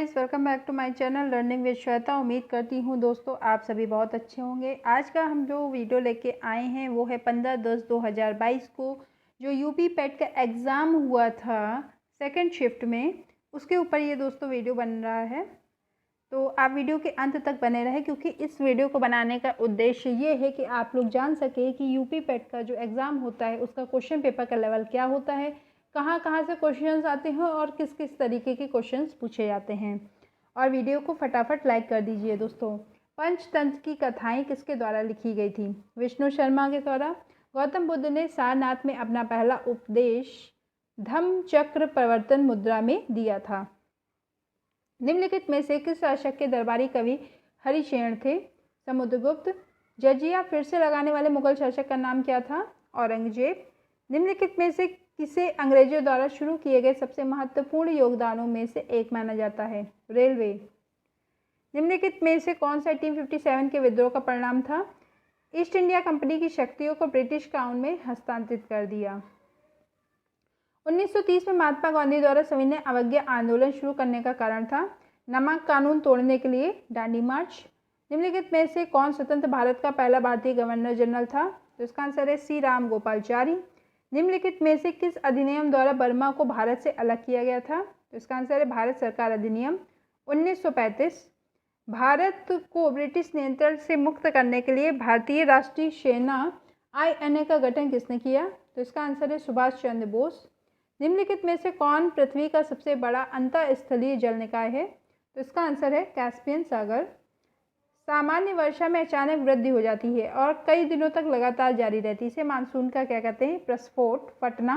Guys, welcome back to my channel learning with Shweta. उम्मीद करती हूँ दोस्तों आप सभी बहुत अच्छे होंगे। आज का हम जो वीडियो लेके आए हैं वो है 15/10/2022 को जो यूपी पेट का एग्ज़ाम हुआ था सेकंड शिफ्ट में, उसके ऊपर ये दोस्तों वीडियो बन रहा है। तो आप वीडियो के अंत तक बने रहे क्योंकि इस वीडियो को बनाने का उद्देश्य ये है कि आप लोग जान सके कि यूपी पेट का जो एग्ज़ाम होता है उसका क्वेश्चन पेपर का लेवल क्या होता है, कहाँ कहाँ से क्वेश्चंस आते हैं और किस किस तरीके के क्वेश्चंस पूछे जाते हैं। और वीडियो को फटाफट लाइक कर दीजिए दोस्तों। पंचतंत्र की कथाएं किसके द्वारा लिखी गई थी? विष्णु शर्मा के द्वारा। गौतम बुद्ध ने सारनाथ में अपना पहला उपदेश धम्मचक्र प्रवर्तन मुद्रा में दिया था। निम्नलिखित में से किस शासक के दरबारी कवि हरिशेन थे? समुद्रगुप्त। जजिया फिर से लगाने वाले मुगल शासक का नाम क्या था? औरंगजेब। निम्नलिखित में से किसे अंग्रेजों द्वारा शुरू किए गए सबसे महत्वपूर्ण योगदानों में से एक माना जाता है? रेलवे। निम्नलिखित में से कौन सा 1857 के विद्रोह का परिणाम था? ईस्ट इंडिया कंपनी की शक्तियों को ब्रिटिश क्राउन में हस्तांतरित कर दिया। 1930 में महात्मा गांधी द्वारा सविनय अवज्ञा आंदोलन शुरू करने का कारण था? नमक कानून तोड़ने के लिए दांडी मार्च। निम्नलिखित में से कौन स्वतंत्र भारत का पहला भारतीय गवर्नर जनरल था? तो इसका आंसर है सी रामगोपालचारी। निम्नलिखित में से किस अधिनियम द्वारा बर्मा को भारत से अलग किया गया था? तो इसका आंसर है भारत सरकार अधिनियम 1935। भारत को ब्रिटिश नियंत्रण से मुक्त करने के लिए भारतीय राष्ट्रीय सेना INA का गठन किसने किया? तो इसका आंसर है सुभाष चंद्र बोस। निम्नलिखित में से कौन पृथ्वी का सबसे बड़ा अंतःस्थलीय जल निकाय है? तो इसका आंसर है कैस्पियन सागर। सामान्य वर्षा में अचानक वृद्धि हो जाती है और कई दिनों तक लगातार जारी रहती है, इसे मानसून का क्या कहते हैं? प्रस्फोट फटना।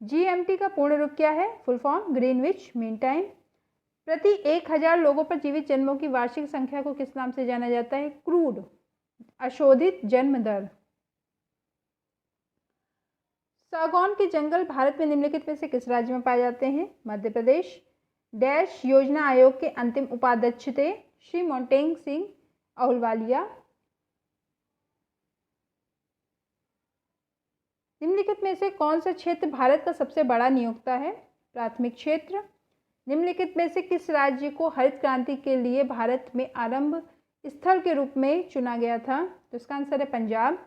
GMT का पूर्ण रूप क्या है? Full form Greenwich mean time. प्रति 1000 लोगों पर जीवित जन्मों की वार्षिक संख्या को किस नाम से जाना जाता है? क्रूड अशोधित जन्म दर। सागौन के जंगल भारत में निम्नलिखित में से किस राज्य में पाए जाते हैं? मध्य प्रदेश। डैश योजना आयोग के अंतिम उपाध्यक्ष थे? श्री मोंटेग सिंह अहलुवालिया। निम्नलिखित में से कौन सा क्षेत्र भारत का सबसे बड़ा नियोक्ता है? प्राथमिक क्षेत्र। निम्नलिखित में से किस राज्य को हरित क्रांति के लिए भारत में आरंभ स्थल के रूप में चुना गया था? तो इसका आंसर है पंजाब।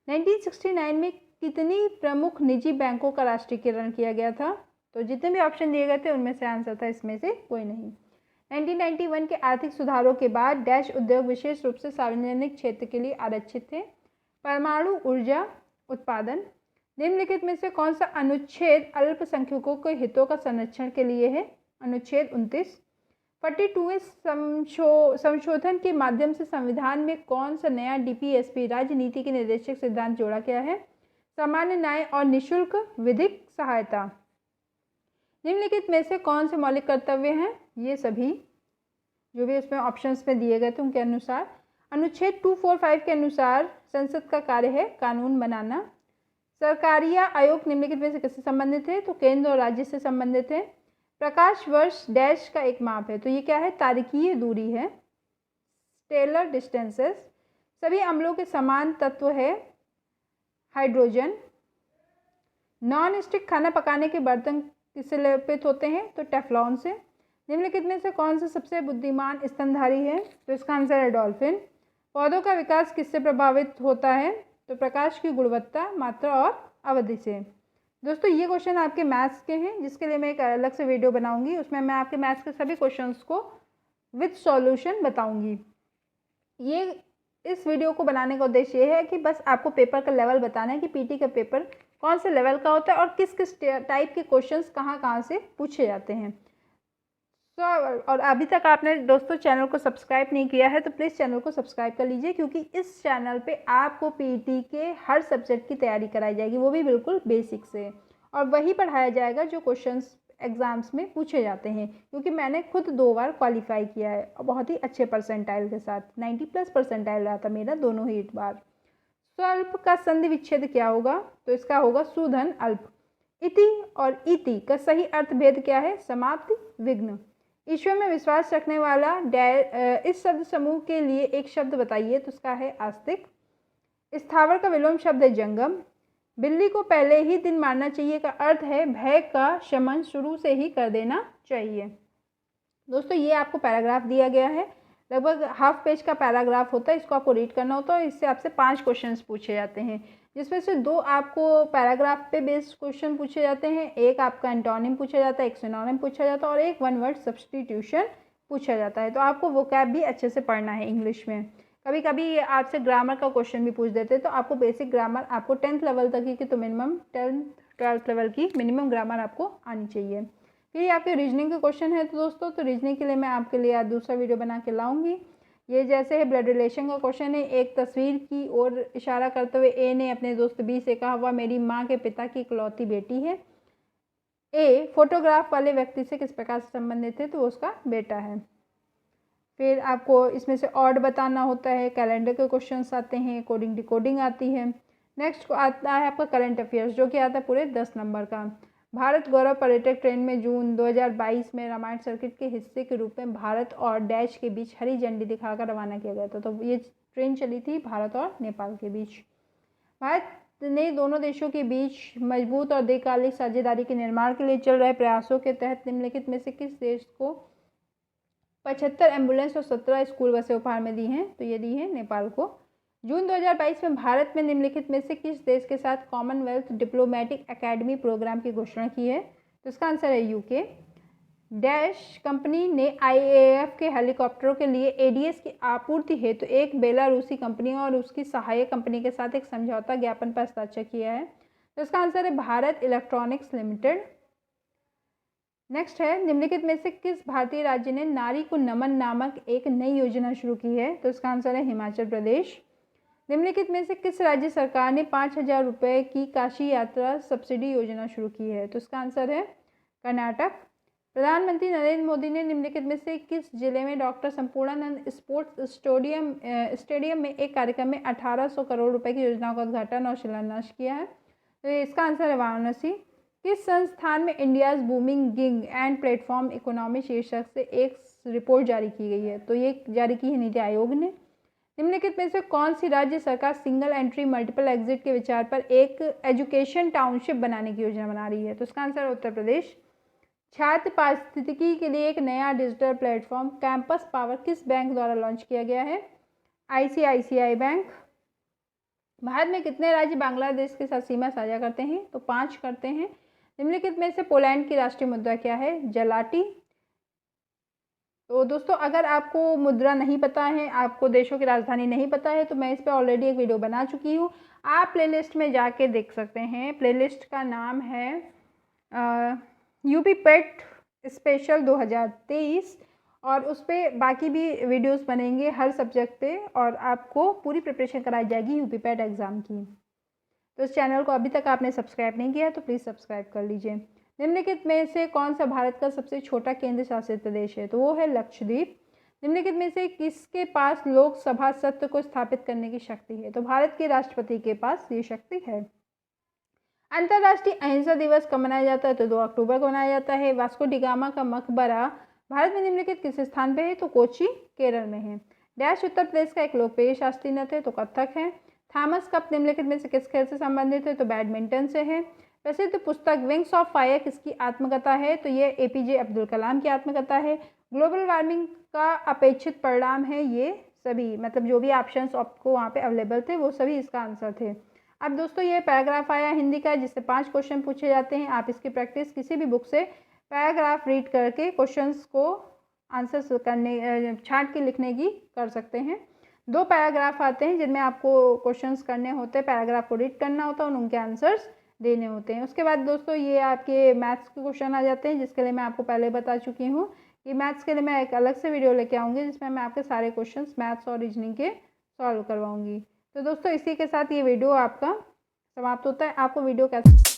1969 में कितनी प्रमुख निजी बैंकों का राष्ट्रीयकरण किया गया था? तो जितने भी ऑप्शन दिए गए थे उनमें से आंसर था इसमें से कोई नहीं। 1991 के आर्थिक सुधारों के बाद डैश उद्योग विशेष रूप से सार्वजनिक क्षेत्र के लिए आरक्षित थे? परमाणु ऊर्जा उत्पादन। निम्नलिखित में से कौन सा अनुच्छेद अल्पसंख्यकों के हितों का संरक्षण के लिए है? अनुच्छेद 29। 42वें संशोधन के माध्यम से संविधान में कौन सा नया DPSP राजनीति के निर्देशक सिद्धांत जोड़ा गया है? सामान्य न्याय और निःशुल्क विधिक सहायता। निम्नलिखित में से कौन से मौलिक कर्तव्य हैं? ये सभी जो भी उसमें ऑप्शंस में दिए गए थे उनके अनुसार। अनुच्छेद 245 के अनुसार संसद का कार्य है कानून बनाना। सरकारी आयोग निम्नलिखित में से किससे संबंधित है? तो केंद्र और राज्य से संबंधित है। प्रकाश वर्ष डैश का एक माप है, तो ये क्या है? तारकीय दूरी है, स्टेलर डिस्टेंसेस। सभी अम्लों के समान तत्व है हाइड्रोजन। नॉन स्टिक खाना पकाने के बर्तन किससे लेपित होते हैं? तो टेफ्लॉन से। निम्नलिखित में से कौन सा सबसे बुद्धिमान स्तनधारी है? तो इसका आंसर है डॉल्फिन। पौधों का विकास किससे प्रभावित होता है? तो प्रकाश की गुणवत्ता, मात्रा और अवधि से। दोस्तों ये क्वेश्चन आपके मैथ्स के हैं, जिसके लिए मैं एक अलग से वीडियो बनाऊंगी। उसमें मैं आपके मैथ्स के सभी क्वेश्चंस को विद सॉल्यूशन बताऊंगी। ये इस वीडियो को बनाने का उद्देश्य ये है कि बस आपको पेपर का लेवल बताना है कि पीटी का पेपर कौन से लेवल का होता है और किस किस टाइप के क्वेश्चंस कहाँ कहाँ से पूछे जाते हैं। तो और अभी तक आपने दोस्तों चैनल को सब्सक्राइब नहीं किया है तो प्लीज़ चैनल को सब्सक्राइब कर लीजिए, क्योंकि इस चैनल पे आपको पीटी के हर सब्जेक्ट की तैयारी कराई जाएगी, वो भी बिल्कुल बेसिक से, और वही पढ़ाया जाएगा जो क्वेश्चंस एग्ज़ाम्स में पूछे जाते हैं। क्योंकि मैंने खुद 2 बार क्वालिफाई किया है और बहुत ही अच्छे परसेंटाइल के साथ, 90+ परसेंटाइल रहा था मेरा दोनों ही बार। स्वल्प का संधि विच्छेद क्या होगा? तो इसका होगा सुधन अल्प। इति और इति का सही अर्थ भेद क्या है? समाप्ति विघ्न। ईश्वर में विश्वास रखने वाला इस शब्द समूह के लिए एक शब्द बताइए, तो उसका है आस्तिक। स्थावर का विलोम शब्द है जंगम। बिल्ली को पहले ही दिन मारना चाहिए का अर्थ है भय का शमन शुरू से ही कर देना चाहिए। दोस्तों ये आपको पैराग्राफ दिया गया है, लगभग हाफ पेज का पैराग्राफ होता है, इसको आपको रीड करना होता है। इससे आपसे 5 क्वेश्चंस पूछे जाते हैं, जिसमें से 2 आपको पैराग्राफ पे बेस्ड क्वेश्चन पूछे जाते हैं, एक आपका एंटोनिम पूछा जाता है, एक सिनोनिम पूछा जाता है और एक 1 वर्ड सब्स्टिट्यूशन पूछा जाता है। तो आपको वोकैब भी अच्छे से पढ़ना है इंग्लिश में। कभी कभी आपसे ग्रामर का क्वेश्चन भी पूछ देते हैं, तो आपको बेसिक ग्रामर आपको 10th लेवल तक की, तो मिनिमम 12th लेवल की मिनिमम ग्रामर आपको आनी चाहिए। फिर ये आपके रीजनिंग के क्वेश्चन है। तो दोस्तों तो रीजनिंग के लिए मैं आपके लिए आज दूसरा वीडियो बना के लाऊंगी। ये जैसे है ब्लड रिलेशन का क्वेश्चन है, एक तस्वीर की ओर इशारा करते हुए ए ने अपने दोस्त बी से कहा, वह मेरी माँ के पिता की इकलौती बेटी है। ए फोटोग्राफ वाले व्यक्ति से किस प्रकार से संबंधित है, तो वो उसका बेटा है। फिर आपको इसमें से ऑड बताना होता है, कैलेंडर के क्वेश्चंस आते हैं, कोडिंग डिकोडिंग आती है। नेक्स्ट को आता है आपका करंट अफेयर्स, जो कि आता है पूरे 10 नंबर का। भारत गौरव पर्यटक ट्रेन में जून 2022 में रामायण सर्किट के हिस्से के रूप में भारत और डैश के बीच हरी झंडी दिखाकर रवाना किया गया था। तो ये ट्रेन चली थी भारत और नेपाल के बीच। भारत ने दोनों देशों के बीच मजबूत और दीर्घकालिक साझेदारी के निर्माण के लिए चल रहे प्रयासों के तहत निम्नलिखित में से किस देश को 75 एम्बुलेंस और 17 स्कूल बसें उपहार में दी हैं, तो ये दी है नेपाल को। जून 2022 में भारत में निम्नलिखित में से किस देश के साथ कॉमनवेल्थ डिप्लोमेटिक एकेडमी प्रोग्राम की घोषणा की है, तो इसका आंसर है यूके। डैश कंपनी ने IAF के हेलीकॉप्टरों के लिए ADS की आपूर्ति हेतु एक बेलारूसी कंपनी और उसकी सहायक कंपनी के साथ एक समझौता ज्ञापन पर हस्ताक्षर किया है, तो इसका आंसर है भारत इलेक्ट्रॉनिक्स लिमिटेड। नेक्स्ट है, निम्नलिखित में से किस भारतीय राज्य ने नारी को नमन नामक एक नई योजना शुरू की है, तो इसका आंसर है हिमाचल प्रदेश। निम्नलिखित में से किस राज्य सरकार ने 5,000 रुपये की काशी यात्रा सब्सिडी योजना शुरू की है, तो इसका आंसर है कर्नाटक। प्रधानमंत्री नरेंद्र मोदी ने निम्नलिखित में से किस जिले में डॉक्टर संपूर्णानंद स्पोर्ट्स स्टेडियम में एक कार्यक्रम में 1800 करोड़ रुपए की योजना का उद्घाटन और शिलान्यास किया है, तो इसका आंसर है वाराणसी। किस संस्थान में India's booming gig and platform economy शीर्षक से एक रिपोर्ट जारी की गई है, तो ये जारी की है नीति आयोग ने। निम्नलिखित में से कौन सी राज्य सरकार सिंगल एंट्री मल्टीपल एग्जिट के विचार पर एक एजुकेशन टाउनशिप बनाने की योजना बना रही है, तो इसका आंसर है उत्तर प्रदेश। छात्र पारिस्थितिकी के लिए एक नया डिजिटल प्लेटफॉर्म कैंपस पावर किस बैंक द्वारा लॉन्च किया गया है, ICICI बैंक। भारत में कितने राज्य बांग्लादेश के साथ सीमा साझा करते हैं, तो 5 करते हैं। निम्नलिखित में से पोलैंड की राष्ट्रीय मुद्रा क्या है, जलाटी। तो दोस्तों अगर आपको मुद्रा नहीं पता है, आपको देशों की राजधानी नहीं पता है, तो मैं इस पर ऑलरेडी एक वीडियो बना चुकी हूँ, आप प्लेलिस्ट में जाके देख सकते हैं। प्लेलिस्ट का नाम है UP पेट स्पेशल 2023 और उस पर बाकी भी वीडियोस बनेंगे हर सब्जेक्ट पे और आपको पूरी प्रिपरेशन कराई जाएगी UP पेट एग्ज़ाम की। तो इस चैनल को अभी तक आपने सब्सक्राइब नहीं किया है तो प्लीज़ सब्सक्राइब कर लीजिए। निम्नलिखित में से कौन सा भारत का सबसे छोटा केंद्र शासित प्रदेश है, तो वो है लक्षद्वीप। निम्नलिखित में से किसके पास लोकसभा सत्र को स्थापित करने की शक्ति है, तो भारत के राष्ट्रपति के पास ये शक्ति है। अंतर्राष्ट्रीय अहिंसा दिवस कब मनाया जाता है, तो 2 अक्टूबर को मनाया जाता है। वास्को डी गामा का मकबरा भारत में निम्नलिखित किस स्थान पे है, तो कोची केरल में है। डैश उत्तर प्रदेश का एक लोकप्रिय शास्त्रीय नृत्य है, तो कथक है। थॉमस कप निम्नलिखित में से किस खेल से संबंधित है, तो बैडमिंटन से है। प्रसिद्ध पुस्तक विंग्स ऑफ फायर किसकी आत्मकथा है, तो ये APJ अब्दुल कलाम की आत्मकथा है। ग्लोबल वार्मिंग का अपेक्षित परिणाम है, ये सभी मतलब जो भी ऑप्शंस आपको वहाँ पे अवेलेबल थे वो सभी इसका आंसर थे। अब दोस्तों ये पैराग्राफ आया हिंदी का जिससे 5 क्वेश्चन पूछे जाते हैं। आप इसकी प्रैक्टिस किसी भी बुक से पैराग्राफ रीड करके क्वेश्चंस को आंसर करने छांट के लिखने की कर सकते हैं। 2 पैराग्राफ आते हैं जिनमें आपको क्वेश्चंस करने होते हैं, पैराग्राफ को रीड करना होता है और उनके आंसर्स देने होते हैं। उसके बाद दोस्तों ये आपके मैथ्स के क्वेश्चन आ जाते हैं, जिसके लिए मैं आपको पहले बता चुकी हूँ कि मैथ्स के लिए मैं एक अलग से वीडियो लेके आऊँगी जिसमें मैं आपके सारे क्वेश्चंस मैथ्स और रीजनिंग के सॉल्व करवाऊँगी। तो दोस्तों इसी के साथ ये वीडियो आपका समाप्त होता है। आपको वीडियो कैसा